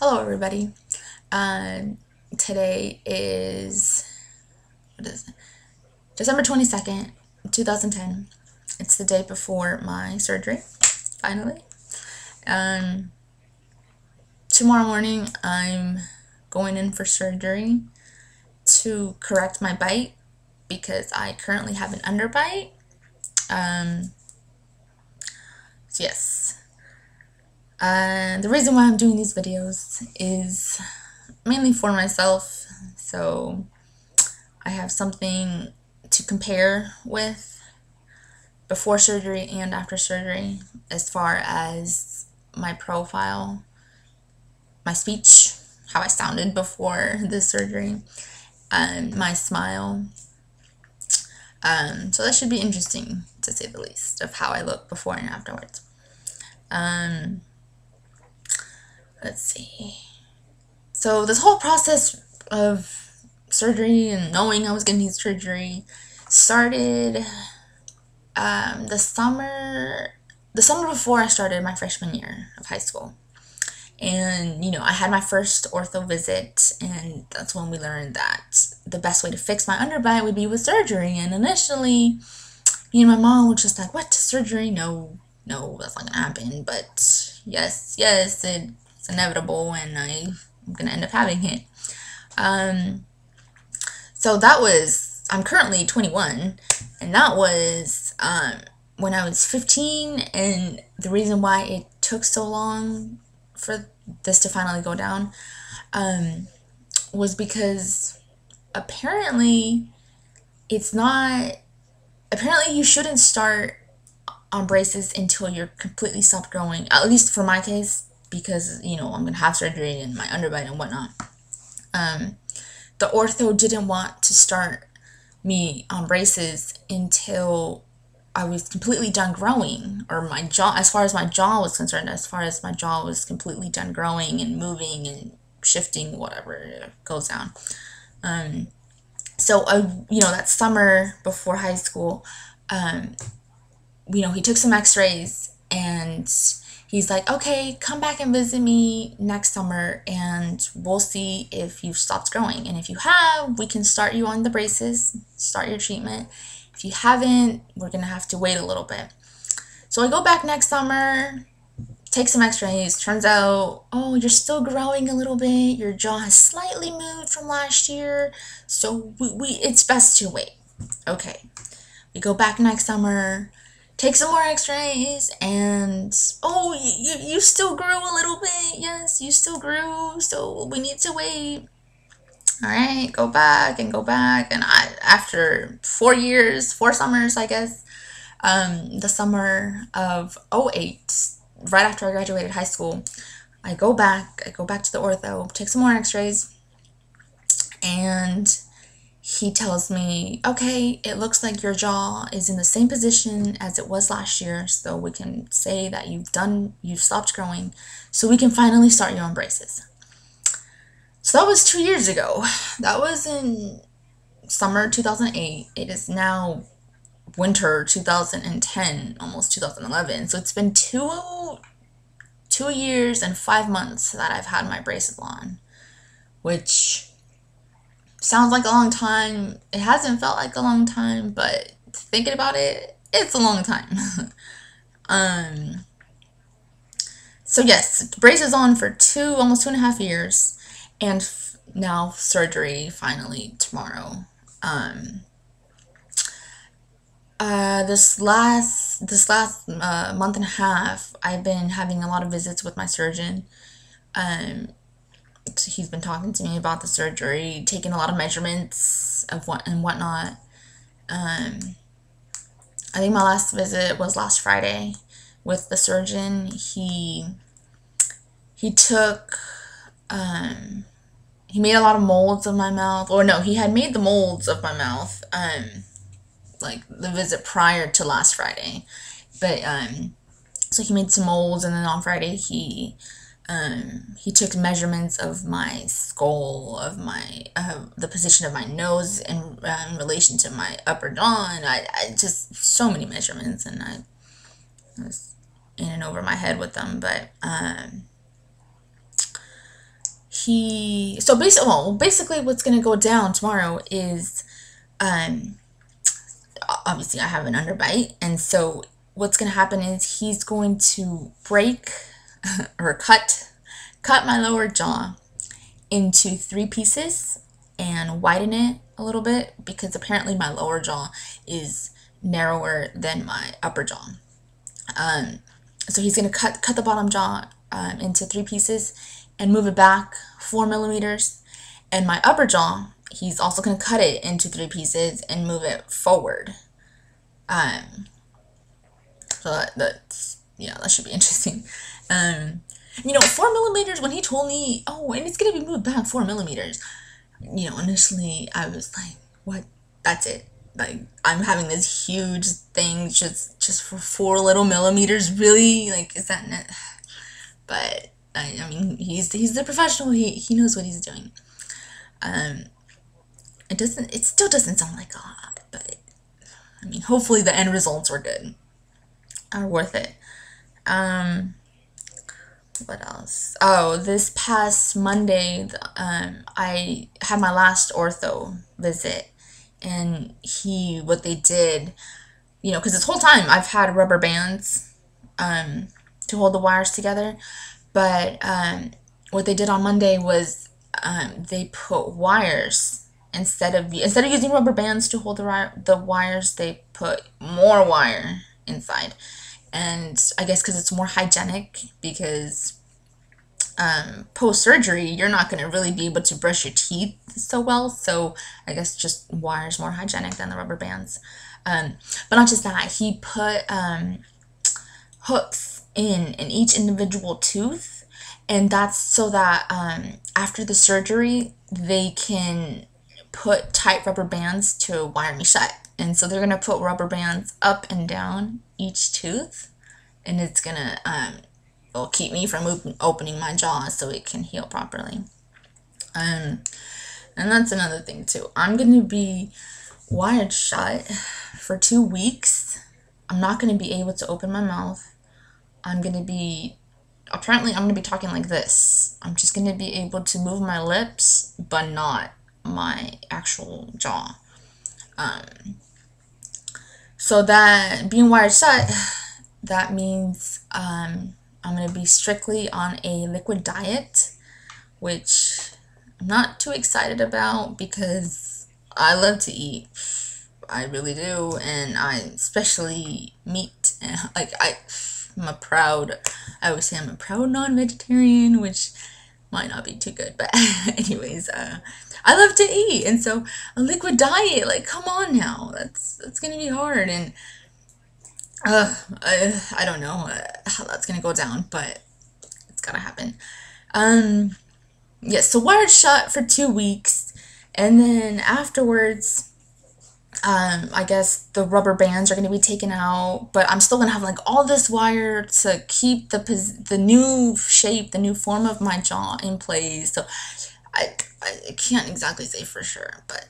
Hello, everybody. Today is December 22nd, 2010. It's the day before my surgery, finally. Um, Tomorrow morning, I'm going in for surgery to correct my bite because I currently have an underbite. Yes. The reason why I'm doing these videos is mainly for myself, so I have something to compare with before surgery and after surgery as far as my profile, my speech, how I sounded before the surgery, and my smile. So that should be interesting, to say the least, of how I look before and afterwards. Let's see. So this whole process of surgery and knowing I was going to need surgery started the summer before I started my freshman year of high school. And, I had my first ortho visit, and that's when we learned that the best way to fix my underbite would be with surgery. And initially, me and my mom were just like, what, surgery? No, that's not going to happen. But yes, it's inevitable, and I'm going to end up having it. So I'm currently 21, and that was when I was 15, and the reason why it took so long for this to finally go down was because apparently you shouldn't start on braces until you're completely stopped growing, at least for my case, because, I'm going to have surgery and my underbite and whatnot. The ortho didn't want to start me on braces until I was completely done growing, or my jaw, as far as my jaw was concerned, completely done growing and moving and shifting, whatever goes down. So, that summer before high school, he took some x-rays, and he's like, okay, come back and visit me next summer and we'll see if you've stopped growing. And if you have, we can start you on the braces, start your treatment. If you haven't, we're going to have to wait a little bit. So I go back next summer, take some x-rays. Turns out, oh, you're still growing a little bit. Your jaw has slightly moved from last year. So it's best to wait. Okay. We go back next summer, take some more x-rays, and oh, you still grew a little bit. Yes, you still grew, so we need to wait. All right, go back, and after 4 years, 4 summers, I guess, the summer of '08, right after I graduated high school, I go back to the ortho, take some more x-rays, and he tells me, okay, it looks like your jaw is in the same position as it was last year, so we can say that you've stopped growing, so we can finally start you on braces. So that was 2 years ago. That was in summer 2008. It is now winter 2010, almost 2011. So it's been 2 years and 5 months that I've had my braces on, which sounds like a long time. It hasn't felt like a long time, but thinking about it, it's a long time. So yes, braces on for almost 2.5 years, and now surgery finally tomorrow. This last month and a half, I've been having a lot of visits with my surgeon. He's been talking to me about the surgery, taking a lot of measurements of whatnot. I think my last visit was last Friday with the surgeon. He took he made a lot of molds of my mouth, or no, he had made the molds of my mouth like the visit prior to last Friday, but so he made some molds, and then on Friday he took measurements of my skull, of my the position of my nose in relation to my upper jaw, and I just so many measurements, and I was in and over my head with them. But basically what's gonna go down tomorrow is, obviously I have an underbite, and so what's gonna happen is he's going to break or cut my lower jaw into 3 pieces and widen it a little bit, because apparently my lower jaw is narrower than my upper jaw. So he's gonna cut the bottom jaw into 3 pieces and move it back 4 millimeters, and my upper jaw, he's also gonna cut it into 3 pieces and move it forward. So that should be interesting. 4 millimeters, when he told me, oh, and it's gonna be moved back 4 millimeters, initially I was like, what? That's it? Like, I'm having this huge thing just for 4 little millimeters? Really? Like, is that net? But I mean, he's the professional. He knows what he's doing. It still doesn't sound like a lot, but I mean, hopefully the end results were good, are worth it. What else? Oh, this past Monday, I had my last ortho visit, and what they did, because this whole time I've had rubber bands to hold the wires together, but what they did on Monday was they put wires, instead of using rubber bands to hold the wires, they put more wire inside. And I guess because it's more hygienic, because post-surgery, you're not going to really be able to brush your teeth so well. So I guess just wire's more hygienic than the rubber bands. But not just that, he put hooks in each individual tooth. And that's so that after the surgery, they can put tight rubber bands to wire me shut. And so they're going to put rubber bands up and down each tooth, and it's going to keep me from opening my jaw so it can heal properly. And that's another thing too. I'm going to be wired shut for 2 weeks. I'm not going to be able to open my mouth. Apparently I'm going to be talking like this. I'm just going to be able to move my lips, but not my actual jaw. So that being wired shut, that means I'm going to be strictly on a liquid diet, which I'm not too excited about because I love to eat. I really do, and I especially meat. I would say I'm a proud non-vegetarian, which might not be too good, but anyways, I love to eat, and so a liquid diet, like, come on now, that's gonna be hard, and I don't know how that's gonna go down, but it's gotta happen. Yes, so wired shut for 2 weeks, and then afterwards, I guess the rubber bands are going to be taken out, but I'm still going to have like all this wire to keep the new shape, the new form of my jaw in place. So I can't exactly say for sure, but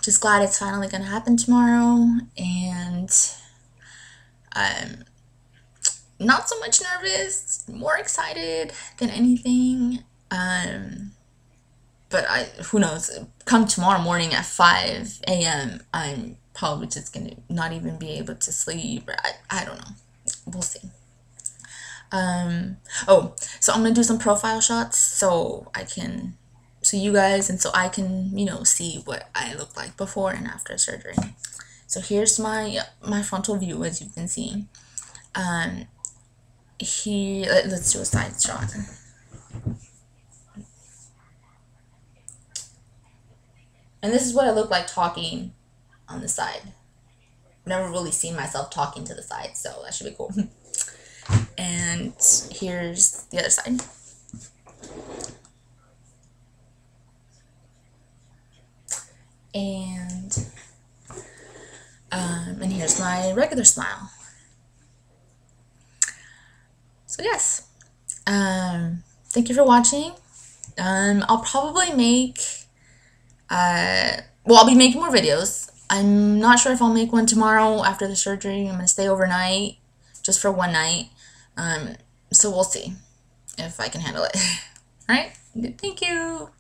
just glad it's finally going to happen tomorrow, and I'm not so much nervous, more excited than anything. But who knows, come tomorrow morning at 5 a.m., I'm probably just going to not even be able to sleep. I don't know. We'll see. So I'm going to do some profile shots so you guys, and so I can, see what I look like before and after surgery. So here's my frontal view, as you can see. Let's do a side shot. And this is what I look like talking on the side. I've never really seen myself talking to the side, so that should be cool. And here's the other side. And here's my regular smile. So yes, thank you for watching. I'll probably make I'll be making more videos. I'm not sure if I'll make one tomorrow after the surgery. I'm going to stay overnight, just for one night. So we'll see. if I can handle it. All right. Thank you.